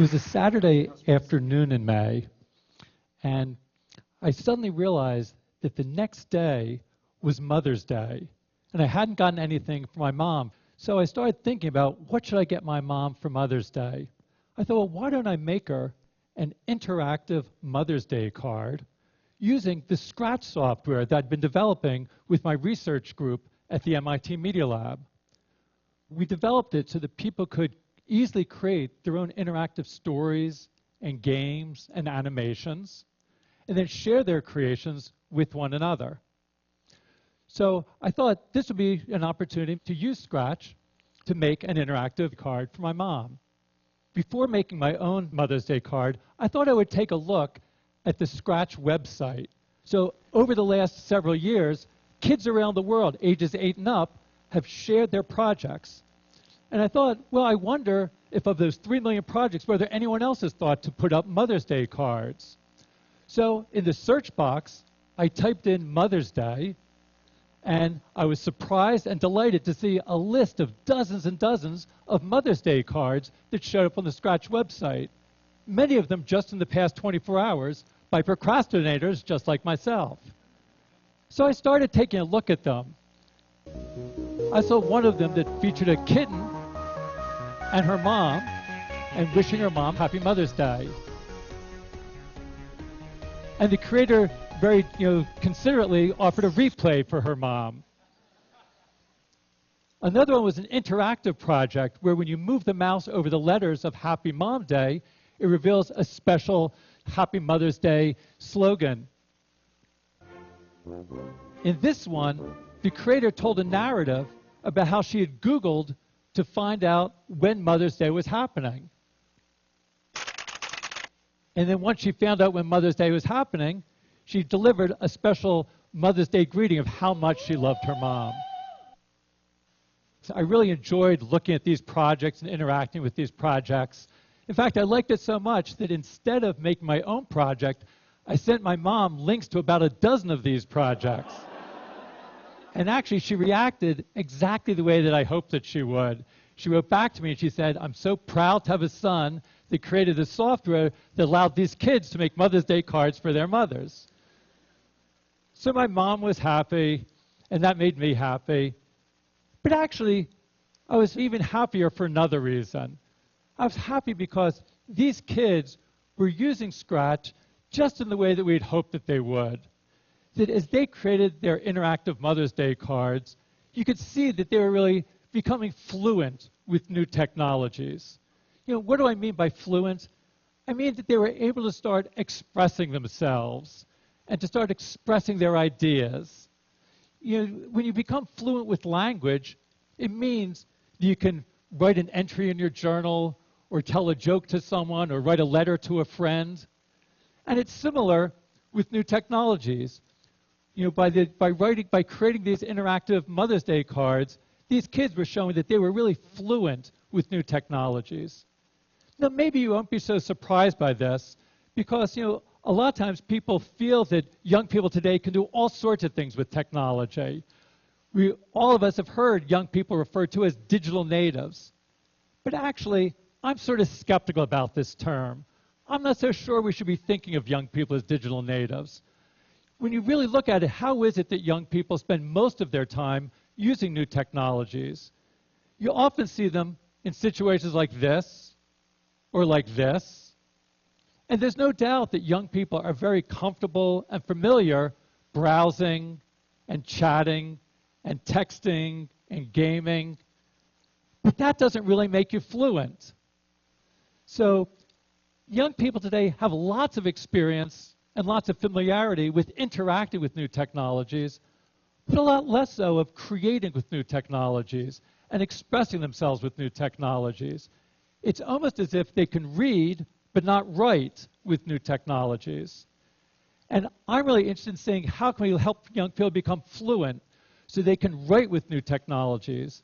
was a Saturday afternoon in May, and I suddenly realized that the next day was Mother's Day, and I hadn't gotten anything for my mom. So I started thinking about what should I get my mom for Mother's Day. I thought, well, why don't I make her an interactive Mother's Day card using the Scratch software that I'd been developing with my research group at the MIT Media Lab. We developed it so that people could easily create their own interactive stories and games and animations, and then share their creations with one another. So I thought this would be an opportunity to use Scratch to make an interactive card for my mom. Before making my own Mother's Day card, I thought I would take a look at the Scratch website. So over the last several years, kids around the world, ages 8 and up, have shared their projects. And I thought, well, I wonder if of those 3 million projects, whether anyone else has thought to put up Mother's Day cards. So in the search box, I typed in Mother's Day, and I was surprised and delighted to see a list of dozens and dozens of Mother's Day cards that showed up on the Scratch website, many of them just in the past 24 hours by procrastinators just like myself. So I started taking a look at them. I saw one of them that featured a kitten and her mom and wishing her mom Happy Mother's Day. And the creator very considerately offered a replay for her mom. Another one was an interactive project where when you move the mouse over the letters of Happy Mom Day, it reveals a special Happy Mother's Day slogan. In this one, the creator told a narrative about how she had Googled to find out when Mother's Day was happening. And then once she found out when Mother's Day was happening, she delivered a special Mother's Day greeting of how much she loved her mom. So I really enjoyed looking at these projects and interacting with these projects. In fact, I liked it so much that instead of making my own project, I sent my mom links to about a dozen of these projects. And actually, she reacted exactly the way that I hoped that she would. She wrote back to me and she said, "I'm so proud to have a son that created a software that allowed these kids to make Mother's Day cards for their mothers." So my mom was happy, and that made me happy. But actually, I was even happier for another reason. I was happy because these kids were using Scratch just in the way that we'd hoped that they would. That as they created their interactive Mother's Day cards, you could see that they were really becoming fluent with new technologies. What do I mean by fluent? I mean that they were able to start expressing themselves and to start expressing their ideas. When you become fluent with language, it means that you can write an entry in your journal or tell a joke to someone or write a letter to a friend. And it's similar with new technologies. By creating these interactive Mother's Day cards, these kids were showing that they were really fluent with new technologies. Now, maybe you won't be so surprised by this because, a lot of times people feel that young people today can do all sorts of things with technology. All of us have heard young people referred to as digital natives. But actually, I'm sort of skeptical about this term. I'm not so sure we should be thinking of young people as digital natives. When you really look at it, how is it that young people spend most of their time using new technologies? You often see them in situations like this or like this. And there's no doubt that young people are very comfortable and familiar browsing and chatting and texting and gaming. But that doesn't really make you fluent. So young people today have lots of experience and lots of familiarity with interacting with new technologies, but a lot less so of creating with new technologies and expressing themselves with new technologies. It's almost as if they can read but not write with new technologies. And I'm really interested in seeing how can we help young people become fluent so they can write with new technologies.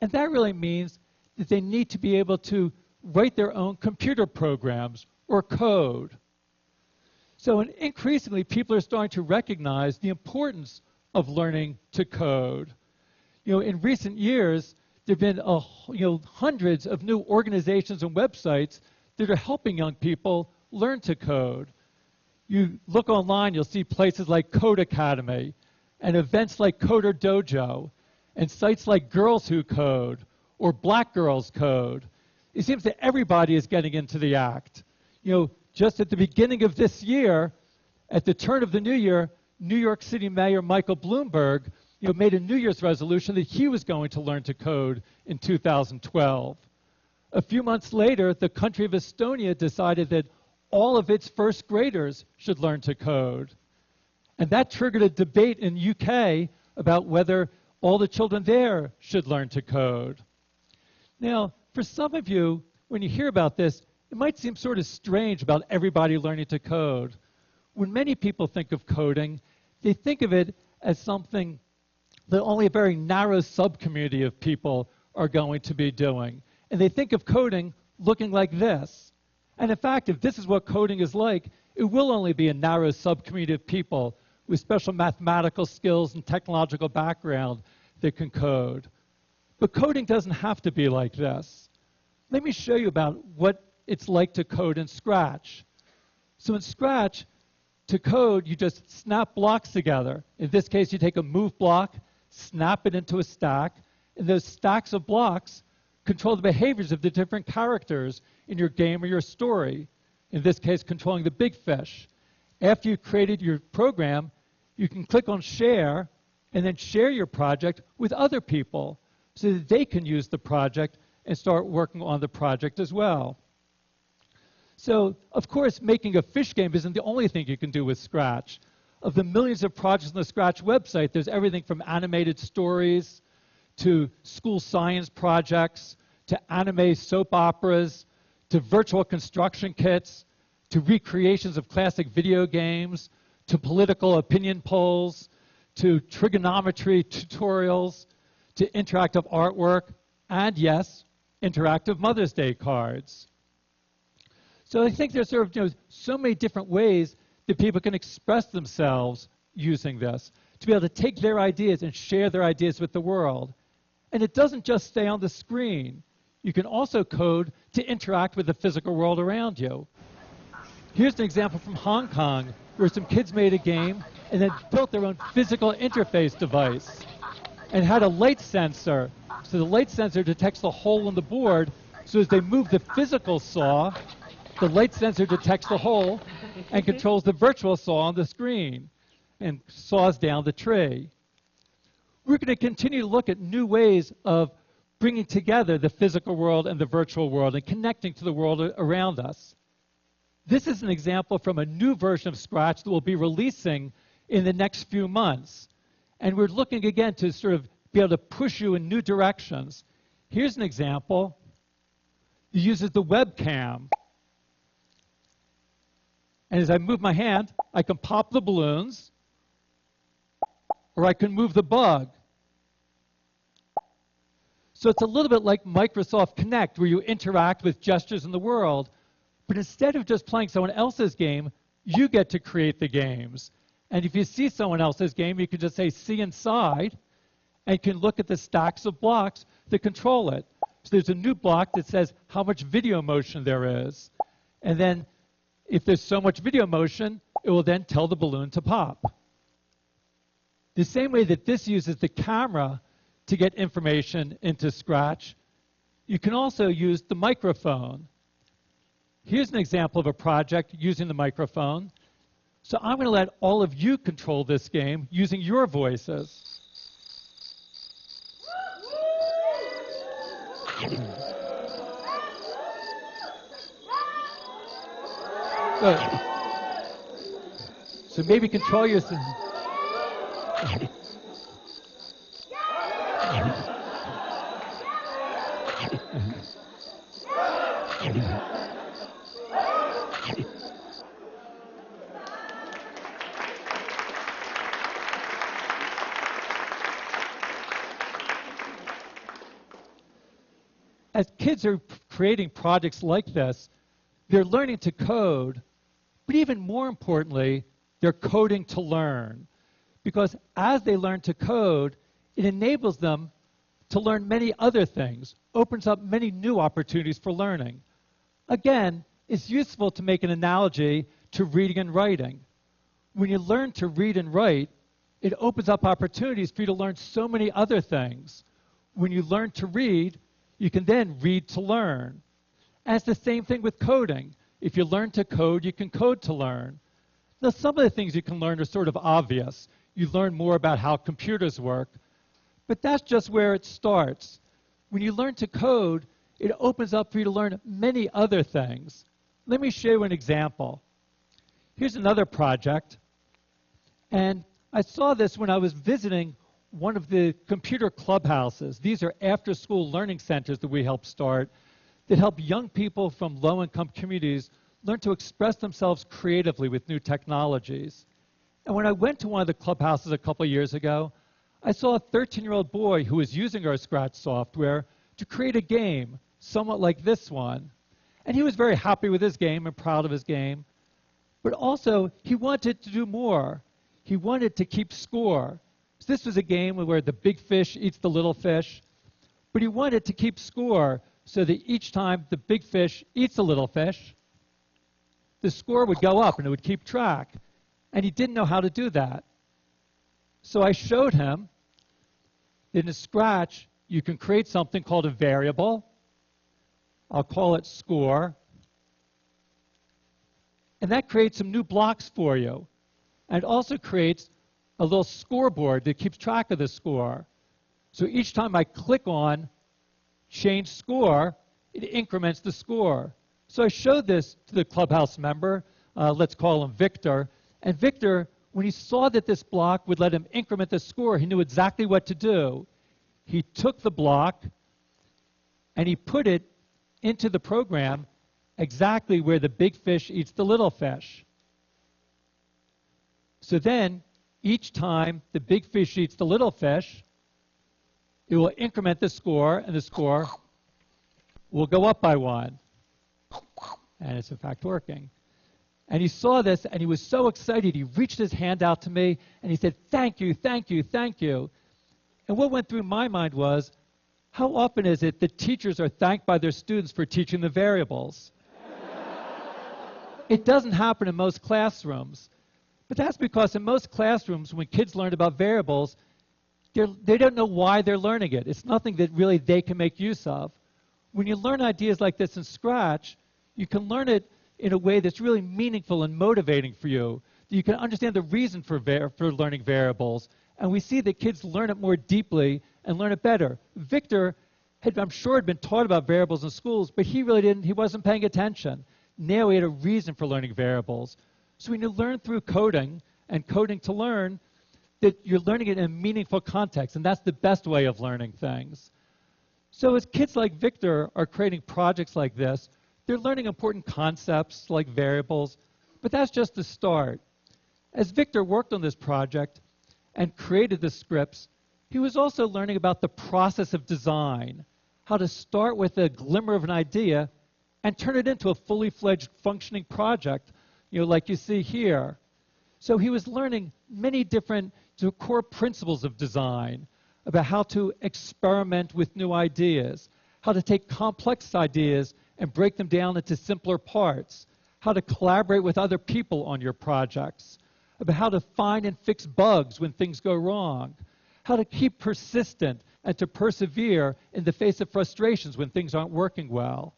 And that really means that they need to be able to write their own computer programs or code. So increasingly, people are starting to recognize the importance of learning to code. In recent years, there have been hundreds of new organizations and websites that are helping young people learn to code. You look online, you'll see places like Code Academy and events like Coder Dojo and sites like Girls Who Code or Black Girls Code. It seems that everybody is getting into the act. You know, just at the beginning of this year, at the turn of the new year, New York City Mayor Michael Bloomberg, made a New Year's resolution that he was going to learn to code in 2012. A few months later, the country of Estonia decided that all of its first graders should learn to code. And that triggered a debate in UK about whether all the children there should learn to code. Now, for some of you, when you hear about this, it might seem sort of strange about everybody learning to code. When many people think of coding, they think of it as something that only a very narrow subcommunity of people are going to be doing. And they think of coding looking like this. And in fact, if this is what coding is like, it will only be a narrow subcommunity of people with special mathematical skills and technological background that can code. But coding doesn't have to be like this. Let me show you about what it's like to code in Scratch. So in Scratch, to code, you just snap blocks together. In this case, you take a move block, snap it into a stack, and those stacks of blocks control the behaviors of the different characters in your game or your story. In this case, controlling the big fish. After you've created your program, you can click on Share and then share your project with other people so that they can use the project and start working on the project as well. So, of course, making a fish game isn't the only thing you can do with Scratch. Of the millions of projects on the Scratch website, there's everything from animated stories to school science projects to anime soap operas to virtual construction kits to recreations of classic video games to political opinion polls to trigonometry tutorials to interactive artwork and, yes, interactive Mother's Day cards. So I think there's sort of so many different ways that people can express themselves using this, to be able to take their ideas and share their ideas with the world. And it doesn't just stay on the screen. You can also code to interact with the physical world around you. Here's an example from Hong Kong where some kids made a game and then built their own physical interface device and had a light sensor. So the light sensor detects the hole in the board, so as they move the physical saw, the light sensor detects the hole and controls the virtual saw on the screen and saws down the tree. We're going to continue to look at new ways of bringing together the physical world and the virtual world and connecting to the world around us. This is an example from a new version of Scratch that we'll be releasing in the next few months. And we're looking again to sort of be able to push you in new directions. Here's an example. It uses the webcam. And as I move my hand, I can pop the balloons, or I can move the bug. So it's a little bit like Microsoft Connect, where you interact with gestures in the world. But instead of just playing someone else's game, you get to create the games. And if you see someone else's game, you can just say, see inside, and you can look at the stacks of blocks that control it. So there's a new block that says how much video motion there is. And then if there's so much video motion, it will then tell the balloon to pop. The same way that this uses the camera to get information into Scratch, you can also use the microphone. Here's an example of a project using the microphone. So I'm going to let all of you control this game using your voices. So maybe control yourself. As kids are creating projects like this, they're learning to code, but even more importantly, they're coding to learn. Because as they learn to code, it enables them to learn many other things, opens up many new opportunities for learning. Again, it's useful to make an analogy to reading and writing. When you learn to read and write, it opens up opportunities for you to learn so many other things. When you learn to read, you can then read to learn. And it's the same thing with coding. If you learn to code, you can code to learn. Now, some of the things you can learn are sort of obvious. You learn more about how computers work, but that's just where it starts. When you learn to code, it opens up for you to learn many other things. Let me show you an example. Here's another project, and I saw this when I was visiting one of the computer clubhouses. These are after-school learning centers that we help start that help young people from low-income communities learn to express themselves creatively with new technologies. And when I went to one of the clubhouses a couple of years ago, I saw a 13-year-old boy who was using our Scratch software to create a game, somewhat like this one. And he was very happy with his game and proud of his game. But also, he wanted to do more. He wanted to keep score. So this was a game where the big fish eats the little fish. But he wanted to keep score so that each time the big fish eats a little fish, the score would go up and it would keep track. And he didn't know how to do that. So I showed him that in Scratch, you can create something called a variable. I'll call it score. And that creates some new blocks for you. And it also creates a little scoreboard that keeps track of the score. So each time I click on change score, it increments the score. So I showed this to the clubhouse member. Let's call him Victor. And Victor, when he saw that this block would let him increment the score, he knew exactly what to do. He took the block and he put it into the program exactly where the big fish eats the little fish. So then, each time the big fish eats the little fish, it will increment the score, and the score will go up by 1. And it's in fact working. And he saw this, and he was so excited, he reached his hand out to me, and he said, "Thank you, thank you, thank you." And what went through my mind was, how often is it that teachers are thanked by their students for teaching the variables? It doesn't happen in most classrooms. But that's because in most classrooms, when kids learn about variables, they don't know why they're learning it. It's nothing that really they can make use of. When you learn ideas like this in Scratch, you can learn it in a way that's really meaningful and motivating for you. You can understand the reason for learning variables. And we see that kids learn it more deeply and learn it better. Victor, I'm sure, had been taught about variables in schools, but he really didn't. He wasn't paying attention. Now he had a reason for learning variables. So when you learn through coding and coding to learn, that you're learning it in a meaningful context, and that's the best way of learning things. So as kids like Victor are creating projects like this, they're learning important concepts like variables, but that's just the start. As Victor worked on this project and created the scripts, he was also learning about the process of design, how to start with a glimmer of an idea and turn it into a fully fledged functioning project, like you see here. So he was learning many different core principles of design, about how to experiment with new ideas, how to take complex ideas and break them down into simpler parts, how to collaborate with other people on your projects, about how to find and fix bugs when things go wrong, how to keep persistent and to persevere in the face of frustrations when things aren't working well.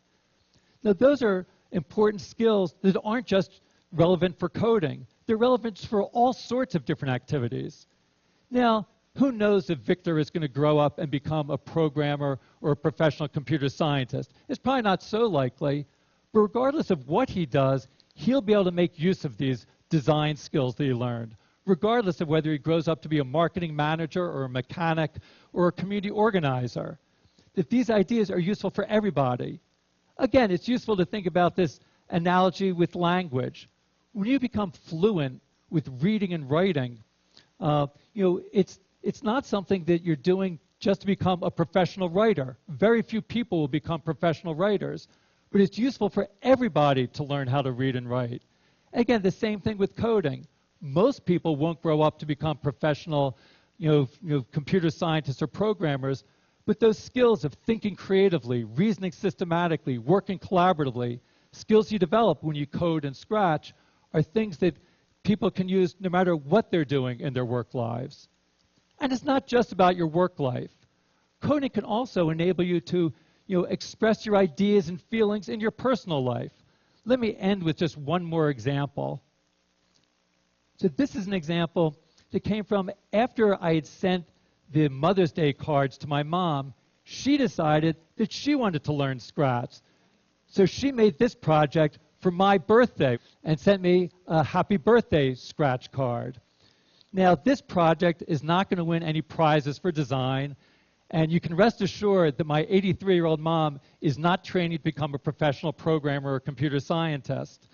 Now, those are important skills that aren't just relevant for coding. They're relevant for all sorts of different activities. Now, who knows if Victor is going to grow up and become a programmer or a professional computer scientist? It's probably not so likely. But regardless of what he does, he'll be able to make use of these design skills that he learned, regardless of whether he grows up to be a marketing manager or a mechanic or a community organizer. That these ideas are useful for everybody. Again, it's useful to think about this analogy with language. When you become fluent with reading and writing, it's not something that you're doing just to become a professional writer. Very few people will become professional writers, but it's useful for everybody to learn how to read and write. Again, the same thing with coding. Most people won't grow up to become professional, computer scientists or programmers, but those skills of thinking creatively, reasoning systematically, working collaboratively, skills you develop when you code in Scratch are things that people can use no matter what they're doing in their work lives. And it's not just about your work life. Coding can also enable you to express your ideas and feelings in your personal life. Let me end with just one more example. So this is an example that came from after I had sent the Mother's Day cards to my mom. She decided that she wanted to learn Scratch. So she made this project for my birthday and sent me a happy birthday Scratch card. Now, this project is not going to win any prizes for design, and you can rest assured that my 83-year-old mom is not training to become a professional programmer or computer scientist.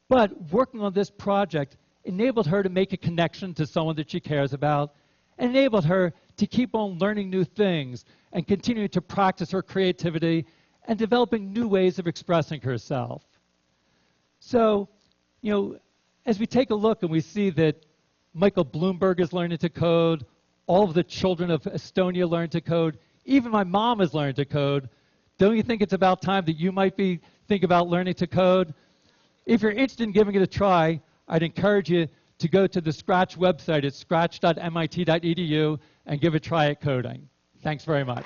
But working on this project enabled her to make a connection to someone that she cares about, and enabled her to keep on learning new things and continuing to practice her creativity and developing new ways of expressing herself. So, as we take a look and we see that Michael Bloomberg is learning to code, all of the children of Estonia learn to code, even my mom has learned to code, don't you think it's about time that you might think about learning to code? If you're interested in giving it a try, I'd encourage you to go to the Scratch website at scratch.mit.edu and give a try at coding. Thanks very much.